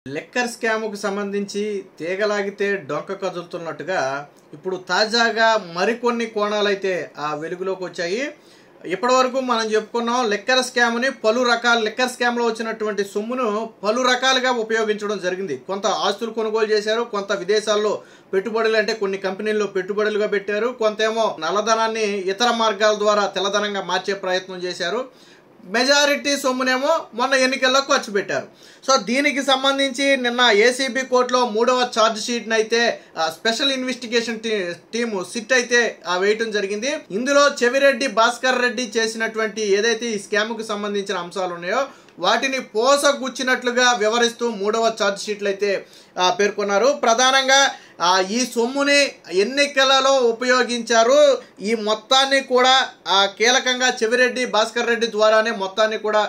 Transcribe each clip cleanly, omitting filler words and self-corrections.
Liquor స్కామ్‌కు సంబంధించి తీగలాగితే డొంక కదులుతున్నట్టుగా ఇప్పుడు తాజాగా మరికొన్ని కోణాలైతే వెలుగులోకి వచ్చాయి. ఇప్పటివరకు మనం చెప్పుకున్నాం లిక్కర్ స్కామ్‌ని పలు రకాల లిక్కర్ స్కామ్‌లో వచ్చినటువంటి సొమ్మును పలు రకాలుగా ఉపయోగించడం జరిగింది. కొంత ఆస్తులు కొనుగోలు చేశారు, కొంత విదేశాల్లో పెట్టుబడులు అంటే కొన్ని కంపెనీల్లో పెట్టుబడులుగా పెట్టారు, కొంతేమో నల్లధనాన్ని ఇతర మార్గాల ద్వారా తెల్లధనంగా మార్చే ప్రయత్నం చేశారు. మెజారిటీ సొమ్మునేమో మొన్న ఎన్నికల్లో ఖర్చు పెట్టారు. సో దీనికి సంబంధించి నిన్న ఏసీబీ కోర్టులో 3వ ఛార్జ్ షీట్ని అయితే స్పెషల్ ఇన్వెస్టిగేషన్ టీము సిట్ అయితే వేయటం జరిగింది. ఇందులో చెవిరెడ్డి భాస్కర్ రెడ్డి చేసినటువంటి ఏదైతే ఈ స్కామ్కు సంబంధించిన అంశాలు ఉన్నాయో వాటిని పోసగుచ్చినట్లుగా వివరిస్తూ 3వ ఛార్జ్ షీట్లు అయితే పేర్కొన్నారు. ప్రధానంగా ఈ సొమ్ముని ఎన్నికలలో ఉపయోగించారు, ఈ మొత్తాన్ని కూడా కీలకంగా చెవిరెడ్డి భాస్కర్ రెడ్డి ద్వారానే మొత్తాన్ని కూడా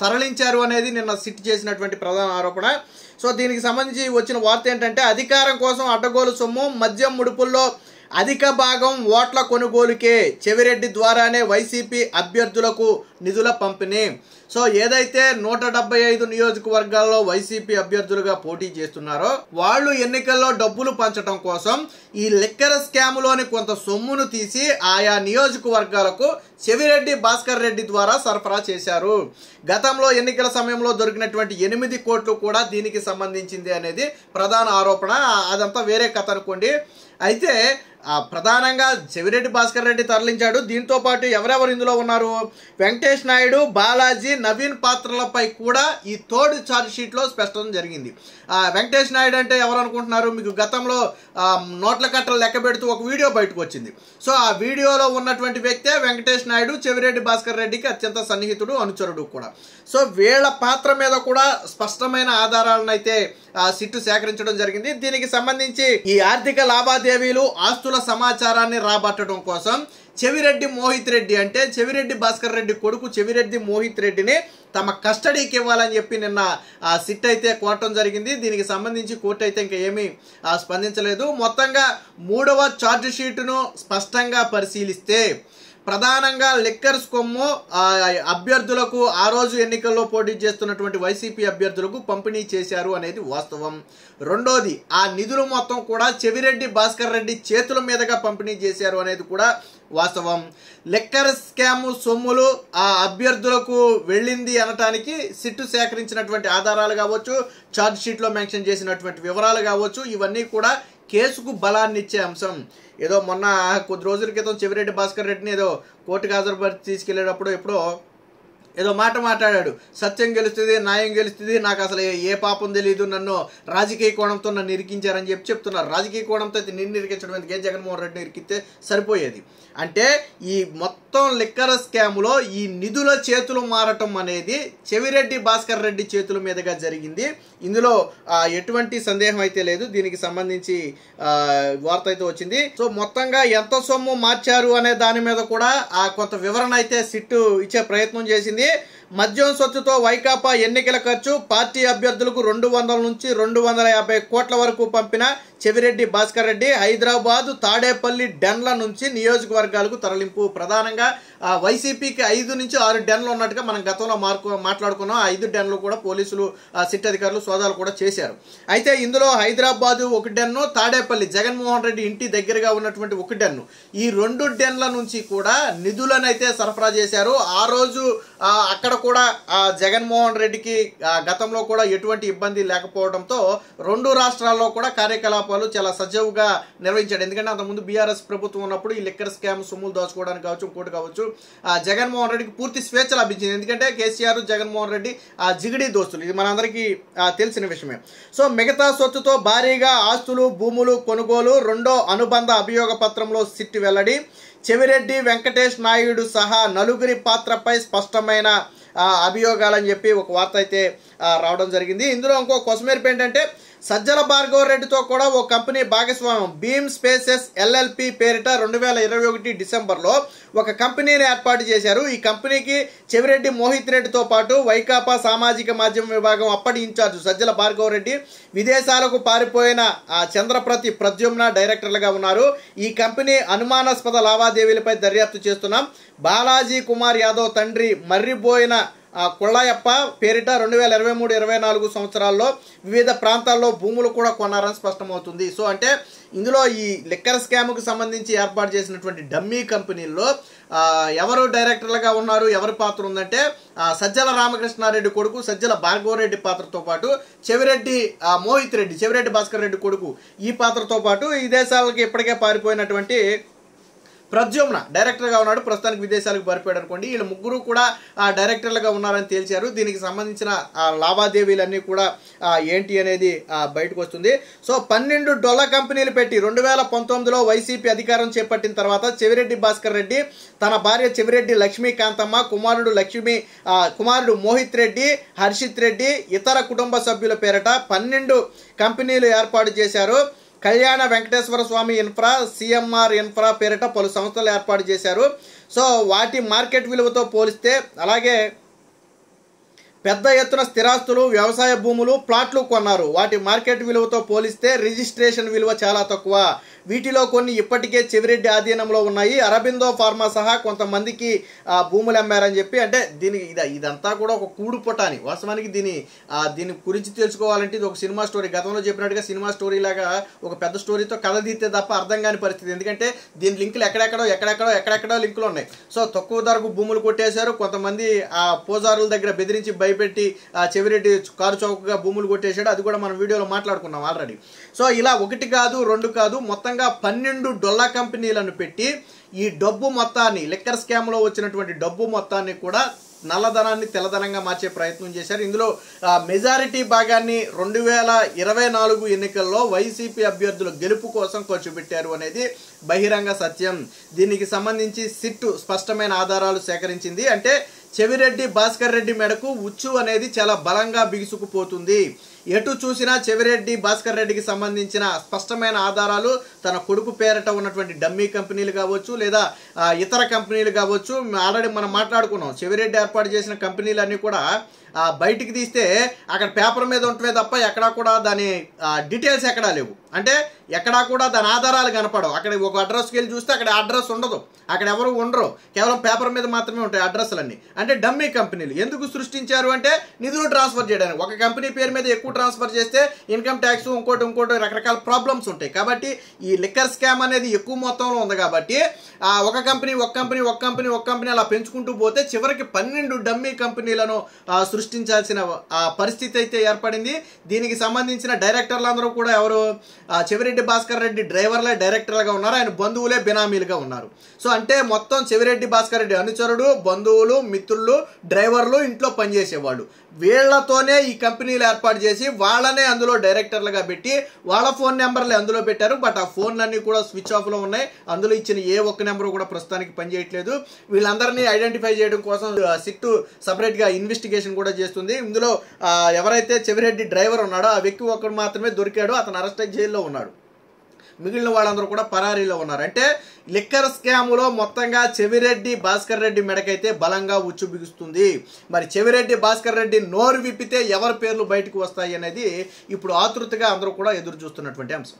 తరలించారు అనేది నిన్న సిట్ చేసినటువంటి ప్రధాన ఆరోపణ. సో దీనికి సంబంధించి వచ్చిన వార్త ఏంటంటే అధికారం కోసం అడ్డగోలు సొమ్ము, మద్యం ముడుపుల్లో అధిక భాగం ఓట్ల కొనుగోలుకే, చెవిరెడ్డి ద్వారానే వైసీపీ అభ్యర్థులకు నిధుల పంపిణీ. సో ఏదైతే 175 నియోజకవర్గాల్లో వైసీపీ అభ్యర్థులుగా పోటీ చేస్తున్నారో వాళ్ళు ఎన్నికల్లో డబ్బులు పంచడం కోసం ఈ లిక్కర్ స్కామ్లోని కొంత సొమ్మును తీసి ఆయా నియోజకవర్గాలకు చెవిరెడ్డి భాస్కర్ రెడ్డి ద్వారా సరఫరా చేశారు. గతంలో ఎన్నికల సమయంలో దొరికినటువంటి 8 కోట్లు కూడా దీనికి సంబంధించింది అనేది ప్రధాన ఆరోపణ. అదంతా వేరే కథ అనుకోండి. అయితే ప్రధానంగా చెవిరెడ్డి భాస్కర్ రెడ్డి తరలించాడు. దీంతో పాటు ఎవరెవరు ఇందులో ఉన్నారు, వెంకటేష్ నాయుడు, బాలాజీ, నవీన్ పాత్రలపై కూడా ఈ థర్డ్ ఛార్జ్ షీట్లో స్పష్టం జరిగింది. వెంకటేష్ నాయుడు అంటే ఎవరు అనుకుంటున్నారు, మీకు గతంలో నోట్ల కట్టలు లెక్క పెడుతూ ఒక వీడియో బయటకు వచ్చింది. సో ఆ వీడియోలో ఉన్నటువంటి వ్యక్తే వెంకటేష్ నాయుడు, చెవిరెడ్డి భాస్కర్ రెడ్డికి అత్యంత సన్నిహితుడు, అనుచరుడు కూడా. సో వీళ్ళ పాత్ర మీద కూడా స్పష్టమైన ఆధారాలను అయితే సిట్టు సేకరించడం జరిగింది. దీనికి సంబంధించి ఈ ఆర్థిక లావాదేవీలు, ఆస్తుల సమాచారాన్ని రాబట్టడం కోసం చెవిరెడ్డి మోహిత్ రెడ్డి అంటే చెవిరెడ్డి భాస్కర్ రెడ్డి కొడుకు చెవిరెడ్డి మోహిత్ రెడ్డిని తమ కస్టడీకి ఇవ్వాలని చెప్పి నిన్న సిట్ అయితే కోరటం జరిగింది. దీనికి సంబంధించి కోర్టు అయితే ఇంకా ఏమీ స్పందించలేదు. మొత్తంగా 3వ ఛార్జ్ షీటును స్పష్టంగా పరిశీలిస్తే ప్రధానంగా లిక్కర్ స్కొమ్ము అభ్యర్థులకు ఆ రోజు ఎన్నికల్లో పోటీ చేస్తున్నటువంటి వైసీపీ అభ్యర్థులకు పంపిణీ చేశారు అనేది వాస్తవం. రెండోది, ఆ నిధులు మొత్తం కూడా చెవిరెడ్డి భాస్కర్ రెడ్డి చేతుల మీదుగా పంపిణీ చేశారు అనేది కూడా వాస్తవం. లిక్కర్ స్కామ్ సొమ్ములు ఆ అభ్యర్థులకు వెళ్ళింది అనటానికి సిట్టు సేకరించినటువంటి ఆధారాలు కావచ్చు, ఛార్జ్ షీట్లో మెన్షన్ చేసినటువంటి వివరాలు కావచ్చు, ఇవన్నీ కూడా కేసుకు బలాన్ని ఇచ్చే అంశం. ఏదో మొన్న కొద్ది రోజుల క్రితం చెవిరెడ్డి భాస్కర్ రెడ్డిని ఏదో కోర్టుకు హాజరుపరిచి తీసుకెళ్లేటప్పుడు ఎప్పుడో ఏదో మాట మాట్లాడాడు, సత్యం గెలుస్తుంది, న్యాయం గెలుస్తుంది, నాకు అసలు ఏ పాపం తెలియదు, నన్ను రాజకీయ కోణంతో నన్ను ఇరికించారని చెప్తున్నారు. రాజకీయ కోణంతో అయితే నిన్ను ఇరికించడం ఎందుకే, జగన్మోహన్ రెడ్డిని ఇరికిస్తే సరిపోయేది. అంటే ఈ మొత్తం లిక్కర్ స్కామ్లో ఈ నిధుల చేతులు మారటం అనేది చెవిరెడ్డి భాస్కర్ రెడ్డి చేతుల మీదుగా జరిగింది. ఇందులో ఎటువంటి సందేహం అయితే లేదు. దీనికి సంబంధించి వార్త అయితే వచ్చింది. సో మొత్తంగా ఎంత సొమ్ము మార్చారు అనే దాని మీద కూడా కొంత వివరణ అయితే సిట్టు ఇచ్చే ప్రయత్నం చేసింది. మద్యం సొత్తుతో వైకాపా ఎన్నికల ఖర్చు, పార్టీ అభ్యర్థులకు 200 నుంచి 250 కోట్ల వరకు పంపిన చెవిరెడ్డి భాస్కర్ రెడ్డి, హైదరాబాద్ తాడేపల్లి డెన్ల నుంచి నియోజకవర్గాలకు తరలింపు. ప్రధానంగా వైసీపీకి 5 నుంచి 6 డెన్లు ఉన్నట్టుగా మనం గతంలో మాట్లాడుకున్నాం. 5 డెన్లు కూడా పోలీసులు, సిట్ అధికారులు సోదాలు కూడా చేశారు. అయితే ఇందులో హైదరాబాద్ ఒక డెన్ను, తాడేపల్లి జగన్మోహన్ రెడ్డి ఇంటి దగ్గరగా ఉన్నటువంటి ఒక డెన్ను, ఈ 2 డెన్ల నుంచి కూడా నిధులను అయితే సరఫరా చేశారు. ఆ రోజు అక్కడ కూడా జగన్మోహన్ రెడ్డికి గతంలో కూడా ఎటువంటి ఇబ్బంది లేకపోవడంతో 2 రాష్ట్రాల్లో కూడా కార్యకలాపాలు చాలా సజావుగా నిర్వహించాడు. ఎందుకంటే అంతకుముందు బీఆర్ఎస్ ప్రభుత్వం ఉన్నప్పుడు ఈ లిక్కర్ స్కామ్ సొమ్ములు దోచుకోవడానికి కావచ్చు, ఇంకోటి కావచ్చు, జగన్మోహన్ రెడ్డికి పూర్తి స్వేచ్ఛ లభించింది. ఎందుకంటే కేసీఆర్, జగన్మోహన్ రెడ్డి జిగిడి దోస్తులు, ఇది మనందరికీ తెలిసిన విషయమే. సో మిగతా సొత్తుతో భారీగా ఆస్తులు, భూములు కొనుగోలు, 2వ అనుబంధ అభియోగ పత్రంలో సిట్ వెల్లడి. చెవిరెడ్డి, వెంకటేష్ నాయుడు సహా 4 పాత్రపై స్పష్టమైన అభియోగాలని చెప్పి ఒక వార్త అయితే రావడం జరిగింది. ఇందులో ఇంకో కొసమేర్పు ఏంటంటే సజ్జల భార్గవ రెడ్డితో కూడా ఓ కంపెనీ భాగస్వామ్యం, బీమ్ స్పేసెస్ ఎల్ఎల్పి పేరిట 2021 డిసెంబర్లో ఒక కంపెనీని ఏర్పాటు చేశారు. ఈ కంపెనీకి చెవిరెడ్డి మోహిత్ రెడ్డితో పాటు వైకాపా సామాజిక మాధ్యమ విభాగం అప్పటి ఇన్ఛార్జ్ సజ్జల భార్గవ రెడ్డి, విదేశాలకు పారిపోయిన చంద్రప్రతి ప్రద్యుమ్న డైరెక్టర్లుగా ఉన్నారు. ఈ కంపెనీ అనుమానాస్పద లావాదేవీలపై దర్యాప్తు చేస్తున్నాం. బాలాజీ కుమార్ యాదవ్ తండ్రి మర్రిబోయిన కొళ్ళాయప్ప పేరిట 2023-24 సంవత్సరాల్లో వివిధ ప్రాంతాల్లో భూములు కూడా కొన్నారని స్పష్టమవుతుంది. సో అంటే ఇందులో ఈ లిక్కర్ స్కామ్కు సంబంధించి ఏర్పాటు చేసినటువంటి డమ్మీ కంపెనీల్లో ఎవరు డైరెక్టర్లుగా ఉన్నారు, ఎవరి పాత్ర ఉందంటే సజ్జల రామకృష్ణారెడ్డి కొడుకు సజ్జల భార్గవరెడ్డి పాత్రతో పాటు చెవిరెడ్డి మోహిత్ రెడ్డి, చెవిరెడ్డి భాస్కర్ రెడ్డి కొడుకు ఈ పాత్రతో పాటు ఈ దేశాలకి ఇప్పటికే పారిపోయినటువంటి ప్రద్యుమ్న డైరెక్టర్గా ఉన్నాడు. ప్రస్తుతానికి విదేశాలకు పారిపోయాడు అనుకోండి. వీళ్ళు ముగ్గురు కూడా డైరెక్టర్లుగా ఉన్నారని తేల్చారు. దీనికి సంబంధించిన లావాదేవీలన్నీ కూడా ఏంటి అనేది బయటకు వస్తుంది. సో 12 డొల్ల కంపెనీలు పెట్టి 2019లో వైసీపీ అధికారం చేపట్టిన తర్వాత చెవిరెడ్డి భాస్కర్ రెడ్డి తన భార్య చెవిరెడ్డి లక్ష్మీకాంతమ్మ, కుమారుడు మోహిత్ రెడ్డి, హర్షిత్ రెడ్డి, ఇతర కుటుంబ సభ్యుల పేరిట 12 కంపెనీలు ఏర్పాటు చేశారు. కళ్యాణ వెంకటేశ్వర స్వామి ఇన్ఫ్రా, సిఎంఆర్ ఇన్ఫ్రా పేరిట పలు సంస్థలు ఏర్పాటు చేశారు. సో వాటి మార్కెట్ విలువతో పోలిస్తే, అలాగే పెద్ద ఎత్తున స్థిరాస్తులు, వ్యవసాయ భూములు, ప్లాట్లు కొన్నారు. వాటి మార్కెట్ విలువతో పోలిస్తే రిజిస్ట్రేషన్ విలువ చాలా తక్కువ. వీటిలో కొన్ని ఇప్పటికే చెవిరెడ్డి ఆధీనంలో ఉన్నాయి. అరబిందో ఫార్మా సహా కొంతమందికి భూములు అమ్మారని చెప్పి, అంటే ఇదంతా కూడా ఒక కూడు పొటాని. వాస్తవానికి దీని గురించి తెలుసుకోవాలంటే ఇది ఒక సినిమా స్టోరీ. గతంలో చెప్పినట్టుగా సినిమా స్టోరీ లాగా ఒక పెద్ద స్టోరీతో కథ తీస్తే తప్ప అర్థం కాని పరిస్థితి. ఎందుకంటే దీని లింకులు ఎక్కడెక్కడో లింకులు ఉన్నాయి. సో తక్కువ ధరకు భూములు కొట్టేశారు. కొంతమంది పూజారుల దగ్గర బెదిరించి భయపెట్టి చెవిరెడ్డి కారు చౌకగా భూములు కొట్టేశాడు. అది కూడా మనం వీడియోలో మాట్లాడుకున్నాం ఆల్రెడీ. సో ఇలా 1 కాదు 2 కాదు, మొత్తంగా 12 డొల్లా కంపెనీలను పెట్టి ఈ డబ్బు మొత్తాన్ని, లిక్కర్ స్కామ్లో వచ్చినటువంటి డబ్బు మొత్తాన్ని కూడా నల్లధనాన్ని తెల్లధనంగా మార్చే ప్రయత్నం చేశారు. ఇందులో మెజారిటీ భాగాన్ని 2024 ఎన్నికల్లో వైసీపీ అభ్యర్థుల గెలుపు కోసం ఖర్చు పెట్టారు అనేది బహిరంగ సత్యం. దీనికి సంబంధించి సిట్ స్పష్టమైన ఆధారాలు సేకరించింది. అంటే చెవిరెడ్డి భాస్కర్ రెడ్డి మెడకు ఉచ్చు అనేది చాలా బలంగా బిగుసుకుపోతుంది. ఎటు చూసినా చెవిరెడ్డి భాస్కర్ రెడ్డికి సంబంధించిన స్పష్టమైన ఆధారాలు తన కొడుకు పేరట ఉన్నటువంటి డమ్మీ కంపెనీలు కావచ్చు, లేదా ఇతర కంపెనీలు కావచ్చు. ఆల్రెడీ మనం మాట్లాడుకున్నాం. చెవిరెడ్డి ఏర్పాటు చేసిన కంపెనీలన్నీ కూడా బయటికి తీస్తే అక్కడ పేపర్ మీద ఉంటమే తప్ప ఎక్కడా కూడా దాని డీటెయిల్స్ ఎక్కడా లేవు. అంటే ఎక్కడా కూడా దాని ఆధారాలు కనపడవు. అక్కడ ఒక అడ్రస్కి వెళ్ళి చూస్తే అక్కడ అడ్రస్ ఉండదు, అక్కడ ఎవరు ఉండరు, కేవలం పేపర్ మీద మాత్రమే ఉంటాయి అడ్రస్లన్నీ. అంటే డమ్మీ కంపెనీలు ఎందుకు సృష్టించారు అంటే నిధులు ట్రాన్స్ఫర్ చేయడానికి. ఒక కంపెనీ పేరు మీద ఎక్కువ ట్రాన్స్ఫర్ చేస్తే ఇన్కమ్ ట్యాక్స్ ఇంకోటి రకరకాల ప్రాబ్లమ్స్ ఉంటాయి. కాబట్టి ఈ లిక్కర్ స్కామ్ అనేది ఎక్కువ మొత్తంలో ఉంది కాబట్టి ఒక కంపెనీ అలా పెంచుకుంటూ పోతే చివరికి 12 డమ్మీ కంపెనీలను సృష్టించాల్సిన పరిస్థితి అయితే ఏర్పడింది. దీనికి సంబంధించిన డైరెక్టర్లందరూ కూడా ఎవరు, చెవిరెడ్డి భాస్కర్ రెడ్డి డ్రైవర్లే డైరెక్టర్లుగా ఉన్నారు, ఆయన బంధువులే బినామీలుగా ఉన్నారు. సో అంటే మొత్తం చెవిరెడ్డి భాస్కర్ రెడ్డి అనుచరుడు, బంధువులు, మిత్రులు, డ్రైవర్లు, ఇంట్లో పనిచేసేవాళ్ళు, వీళ్లతోనే ఈ కంపెనీలు ఏర్పాటు చేసి వాళ్ళనే అందులో డైరెక్టర్లుగా పెట్టి వాళ్ళ ఫోన్ నెంబర్లే అందులో పెట్టారు. బట్ ఆ ఫోన్లన్నీ కూడా స్విచ్ ఆఫ్లో ఉన్నాయి. అందులో ఇచ్చిన ఏ ఒక్క నెంబర్ కూడా ప్రస్తుతానికి పనిచేయట్లేదు. వీళ్ళందరినీ ఐడెంటిఫై చేయడం కోసం సిట్ సపరేట్గా ఇన్వెస్టిగేషన్ కూడా చేస్తుంది. ఇందులో ఎవరైతే చెవిరెడ్డి డ్రైవర్ ఉన్నాడో ఆ వ్యక్తి ఒక్కడు మాత్రమే దొరికాడు. అతను అరెస్ట్ అయ్యి జైల్లో ఉన్నాడు. మిగిలిన వాళ్ళందరూ కూడా పరారీలో ఉన్నారు. అంటే లిక్కర్ స్కాములో మొత్తంగా చెవిరెడ్డి భాస్కర్ రెడ్డి మెడకైతే బలంగా ఉచ్చు బిగుస్తుంది. మరి చెవిరెడ్డి భాస్కర్ రెడ్డి నోరు విప్పితే ఎవరి పేర్లు బయటకు వస్తాయి అనేది ఇప్పుడు ఆతృతగా అందరూ కూడా ఎదురు చూస్తున్నటువంటి అంశం.